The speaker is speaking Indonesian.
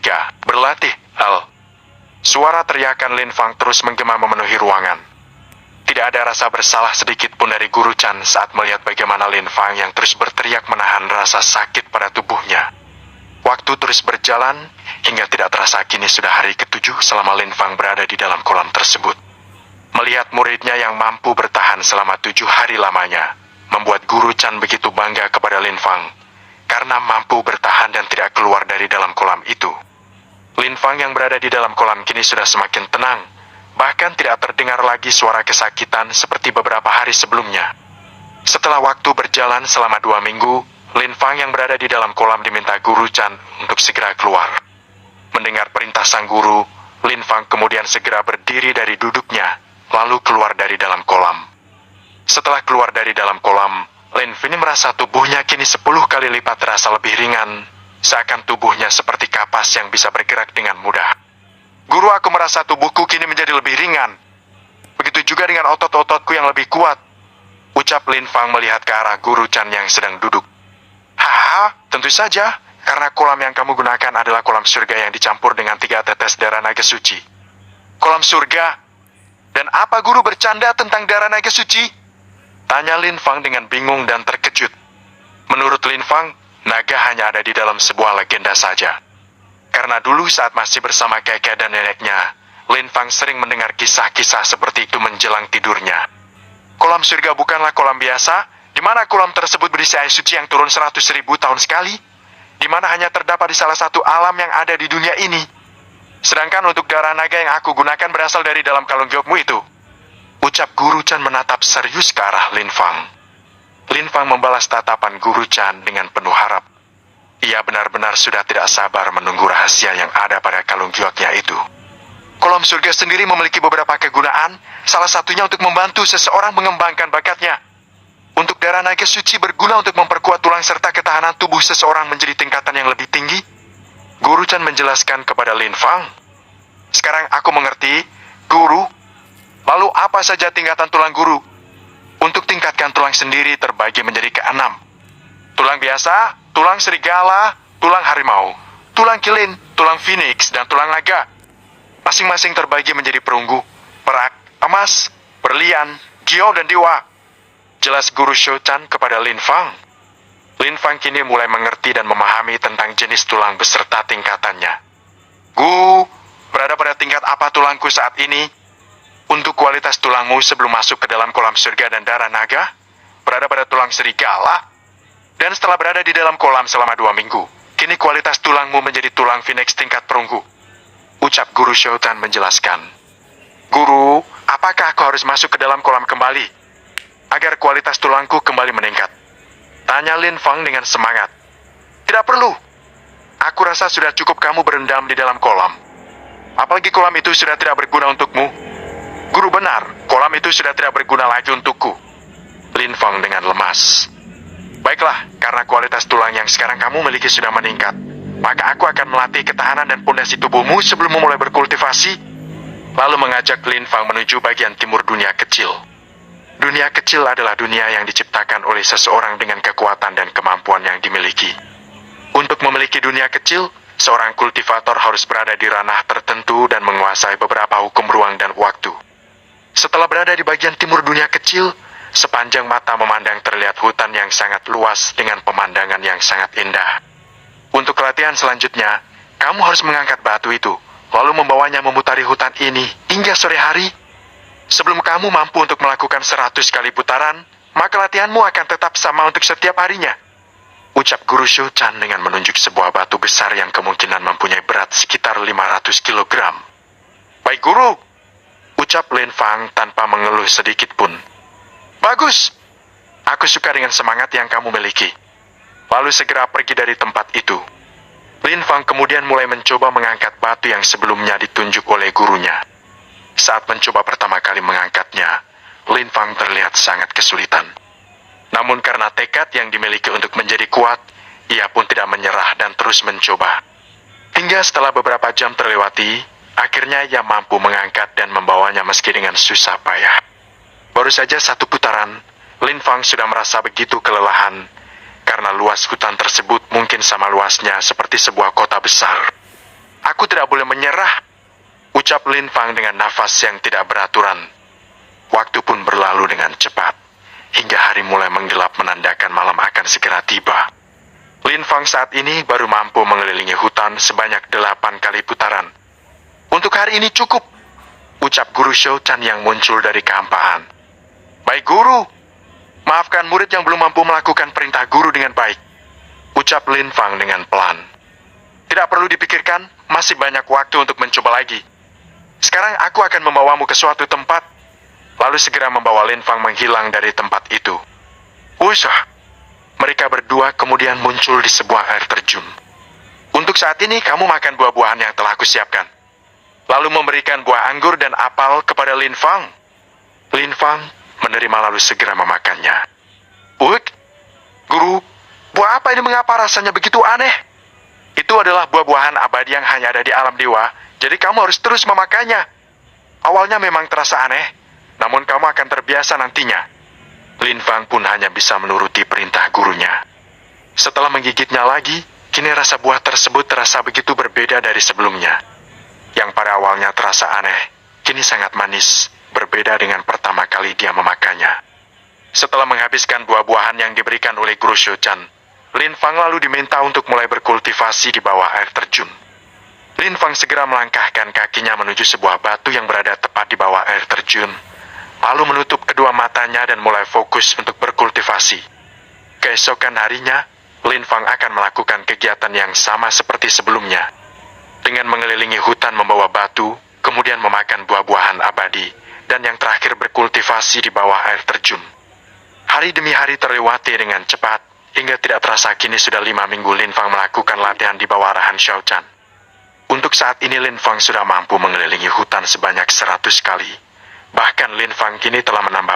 3. Berlatih, Al. Suara teriakan Lin Fang terus menggema memenuhi ruangan. Tidak ada rasa bersalah sedikit pun dari Guru Chan saat melihat bagaimana Lin Fang yang terus berteriak menahan rasa sakit pada tubuhnya. Waktu terus berjalan, hingga tidak terasa kini sudah hari ke-7 selama Lin Fang berada di dalam kolam tersebut. Melihat muridnya yang mampu bertahan selama 7 hari lamanya, membuat Guru Chan begitu bangga kepada Lin Fang, karena mampu bertahan dan tidak keluar dari dalam kolam itu. Lin Fang yang berada di dalam kolam kini sudah semakin tenang, bahkan tidak terdengar lagi suara kesakitan seperti beberapa hari sebelumnya. Setelah waktu berjalan selama 2 minggu, Lin Fang yang berada di dalam kolam diminta Guru Chan untuk segera keluar. Mendengar perintah sang guru, Lin Fang kemudian segera berdiri dari duduknya, lalu keluar dari dalam kolam. Setelah keluar dari dalam kolam, Lin Fang merasa tubuhnya kini 10 kali lipat terasa lebih ringan, seakan tubuhnya seperti kapas yang bisa bergerak dengan mudah. Guru, aku merasa tubuhku kini menjadi lebih ringan. Begitu juga dengan otot-ototku yang lebih kuat, ucap Lin Fang melihat ke arah Guru Chan yang sedang duduk. Haha, tentu saja, karena kolam yang kamu gunakan adalah kolam surga yang dicampur dengan 3 tetes darah naga suci. Kolam surga? Dan apa guru bercanda tentang darah naga suci? Tanya Lin Fang dengan bingung dan terkejut. Menurut Lin Fang, naga hanya ada di dalam sebuah legenda saja. Karena dulu saat masih bersama kakek dan neneknya, Lin Fang sering mendengar kisah-kisah seperti itu menjelang tidurnya. Kolam surga bukanlah kolam biasa, di mana kolam tersebut berisi air suci yang turun 100.000 tahun sekali, di mana hanya terdapat di salah satu alam yang ada di dunia ini. Sedangkan untuk darah naga yang aku gunakan berasal dari dalam kalung giokmu itu. Ucap Guru Chan menatap serius ke arah Lin Fang. Lin Fang membalas tatapan Guru Chan dengan penuh harap. Ia benar-benar sudah tidak sabar menunggu rahasia yang ada pada kalung gioknya itu. Kolam surga sendiri memiliki beberapa kegunaan, salah satunya untuk membantu seseorang mengembangkan bakatnya. Untuk darah naga suci berguna untuk memperkuat tulang serta ketahanan tubuh seseorang menjadi tingkatan yang lebih tinggi. Guru Chan menjelaskan kepada Lin Fang. Sekarang aku mengerti, Guru. Lalu apa saja tingkatan tulang guru? Untuk tingkatkan tulang sendiri terbagi menjadi ke-6. Tulang biasa, tulang serigala, tulang harimau, tulang kilin, tulang phoenix, dan tulang naga. Masing-masing terbagi menjadi perunggu, perak, emas, berlian, gio, dan dewa. Jelas Guru Shouchan kepada Lin Fang. Lin Fang kini mulai mengerti dan memahami tentang jenis tulang beserta tingkatannya. Berada pada tingkat apa tulangku saat ini? Untuk kualitas tulangmu sebelum masuk ke dalam kolam surga dan darah naga, berada pada tulang serigala. Dan setelah berada di dalam kolam selama 2 minggu, kini kualitas tulangmu menjadi tulang phoenix tingkat perunggu. Ucap Guru Shouchan menjelaskan. Guru, apakah aku harus masuk ke dalam kolam kembali? Agar kualitas tulangku kembali meningkat. Tanya Lin Fang dengan semangat. Tidak perlu. Aku rasa sudah cukup kamu berendam di dalam kolam. Apalagi kolam itu sudah tidak berguna untukmu. Guru, benar, kolam itu sudah tidak berguna lagi untukku. Lin Fang dengan lemas. Baiklah, karena kualitas tulang yang sekarang kamu miliki sudah meningkat, maka aku akan melatih ketahanan dan pondasi tubuhmu sebelum memulai berkultivasi. Lalu mengajak Lin Fang menuju bagian timur dunia kecil. Dunia kecil adalah dunia yang diciptakan oleh seseorang dengan kekuatan dan kemampuan yang dimiliki. Untuk memiliki dunia kecil, seorang kultivator harus berada di ranah tertentu dan menguasai beberapa hukum ruang dan waktu. Setelah berada di bagian timur dunia kecil, sepanjang mata memandang terlihat hutan yang sangat luas dengan pemandangan yang sangat indah. Untuk latihan selanjutnya, kamu harus mengangkat batu itu, lalu membawanya memutari hutan ini hingga sore hari. Sebelum kamu mampu untuk melakukan 100 kali putaran, maka latihanmu akan tetap sama untuk setiap harinya. Ucap Guru Shouchan dengan menunjuk sebuah batu besar yang kemungkinan mempunyai berat sekitar 500 kg. Baik Guru, ucap Lin Fang tanpa mengeluh sedikit pun. Bagus, aku suka dengan semangat yang kamu miliki. Lalu segera pergi dari tempat itu. Lin Fang kemudian mulai mencoba mengangkat batu yang sebelumnya ditunjuk oleh gurunya. Saat mencoba pertama kali mengangkatnya, Lin Fang terlihat sangat kesulitan. Namun karena tekad yang dimiliki untuk menjadi kuat, ia pun tidak menyerah dan terus mencoba. Hingga setelah beberapa jam terlewati, akhirnya ia mampu mengangkat dan membawanya meski dengan susah payah. Baru saja 1 putaran, Lin Fang sudah merasa begitu kelelahan, karena luas hutan tersebut mungkin sama luasnya seperti sebuah kota besar. Aku tidak boleh menyerah, ucap Lin Fang dengan nafas yang tidak beraturan. Waktu pun berlalu dengan cepat, hingga hari mulai menggelap menandakan malam akan segera tiba. Lin Fang saat ini baru mampu mengelilingi hutan sebanyak 8 kali putaran. Untuk hari ini cukup, ucap Guru Shou Chan yang muncul dari kehampaan. Baik Guru, maafkan murid yang belum mampu melakukan perintah Guru dengan baik, ucap Lin Fang dengan pelan. Tidak perlu dipikirkan, masih banyak waktu untuk mencoba lagi. Sekarang aku akan membawamu ke suatu tempat, lalu segera membawa Lin Fang menghilang dari tempat itu. Usah. Mereka berdua kemudian muncul di sebuah air terjun. Untuk saat ini kamu makan buah-buahan yang telah kusiapkan. Lalu memberikan buah anggur dan apel kepada Lin Fang. Lin Fang menerima lalu segera memakannya. Guru, buah apa ini, mengapa rasanya begitu aneh? Itu adalah buah-buahan abadi yang hanya ada di alam dewa, jadi kamu harus terus memakannya. Awalnya memang terasa aneh, namun kamu akan terbiasa nantinya. Lin Fang pun hanya bisa menuruti perintah gurunya. Setelah menggigitnya lagi, kini rasa buah tersebut terasa begitu berbeda dari sebelumnya. Yang pada awalnya terasa aneh, kini sangat manis, berbeda dengan pertama kali dia memakannya. Setelah menghabiskan buah-buahan yang diberikan oleh Guru Shou Chan, Lin Fang lalu diminta untuk mulai berkultivasi di bawah air terjun. Lin Fang segera melangkahkan kakinya menuju sebuah batu yang berada tepat di bawah air terjun, lalu menutup kedua matanya dan mulai fokus untuk berkultivasi. Keesokan harinya, Lin Fang akan melakukan kegiatan yang sama seperti sebelumnya, dengan mengelilingi hutan membawa batu, kemudian memakan buah-buahan abadi, dan yang terakhir berkultivasi di bawah air terjun. Hari demi hari terlewati dengan cepat, hingga tidak terasa kini sudah 5 minggu Lin Fang melakukan latihan di bawah arahan Shou Chan. Untuk saat ini Lin Fang sudah mampu mengelilingi hutan sebanyak 100 kali. Bahkan Lin Fang kini telah menambah